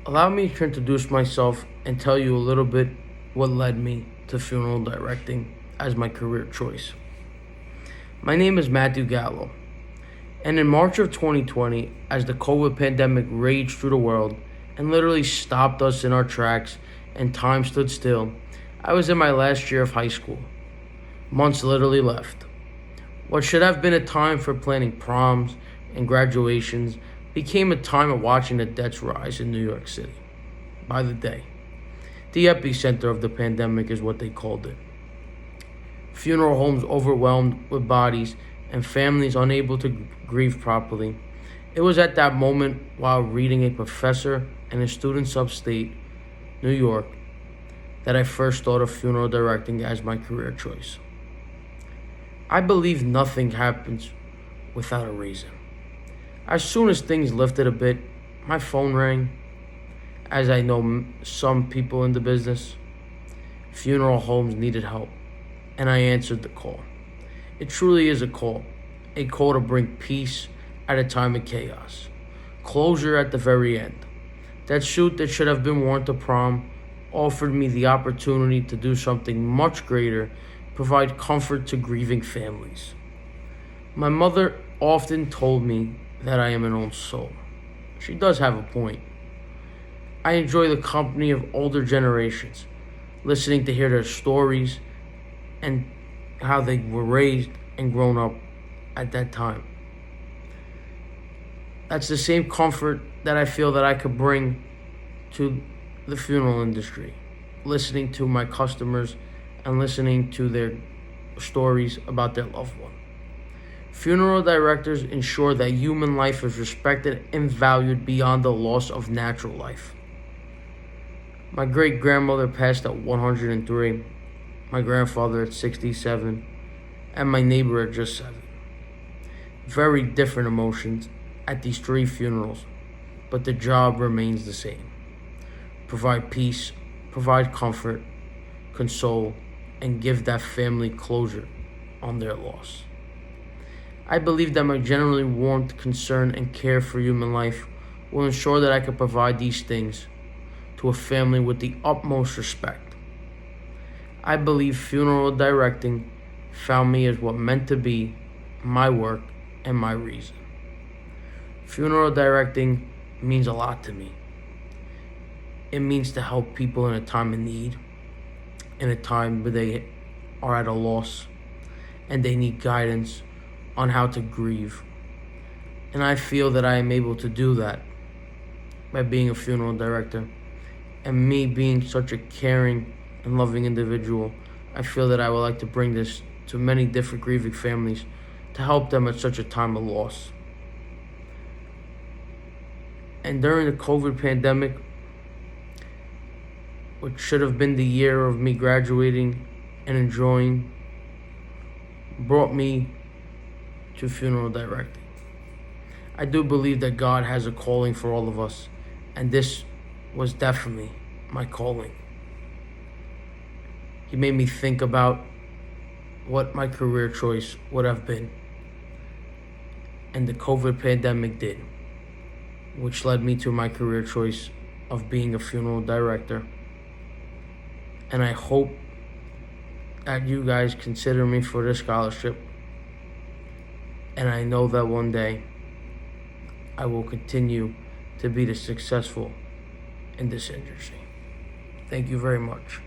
Allow me to introduce myself and tell you a little bit what led me to funeral directing as my career choice. My name is Matthew Gallo, and in March of 2020, as the COVID pandemic raged through the world and literally stopped us in our tracks and time stood still, I was in my last year of high school. Months literally left. What should have been a time for planning proms and graduations became a time of watching the deaths rise in New York City by the day. The epicenter of the pandemic is what they called it. Funeral homes overwhelmed with bodies and families unable to grieve properly. It was at that moment, while reading a professor and his students upstate New York, that I first thought of funeral directing as my career choice. I believe nothing happens without a reason. As soon as things lifted a bit, my phone rang. As I know some people in the business, funeral homes needed help, and I answered the call. It truly is a call to bring peace at a time of chaos, closure at the very end. That suit that should have been worn to prom offered me the opportunity to do something much greater, provide comfort to grieving families. My mother often told me that I am an old soul. She does have a point. I enjoy the company of older generations, listening to hear their stories and how they were raised and grown up at that time. That's the same comfort that I feel that I could bring to the funeral industry, listening to my customers and listening to their stories about their loved one. Funeral directors ensure that human life is respected and valued beyond the loss of natural life. My great-grandmother passed at 103, my grandfather at 67, and my neighbor at just 7. Very different emotions at these 3 funerals, but the job remains the same. Provide peace, provide comfort, console, and give that family closure on their loss. I believe that my genuinely warmth, concern, and care for human life will ensure that I can provide these things to a family with the utmost respect. I believe funeral directing found me as what meant to be my work and my reason. Funeral directing means a lot to me. It means to help people in a time of need, in a time where they are at a loss and they need guidance on how to grieve. And I feel that I am able to do that by being a funeral director. And me being such a caring and loving individual, I feel that I would like to bring this to many different grieving families to help them at such a time of loss. And during the COVID pandemic, which should have been the year of me graduating and enjoying, brought me to funeral directing. I do believe that God has a calling for all of us, and this was definitely my calling. He made me think about what my career choice would have been, and the COVID pandemic did, which led me to my career choice of being a funeral director. And I hope that you guys consider me for this scholarship. And I know that one day I will continue to be the successful in this industry. Thank you very much.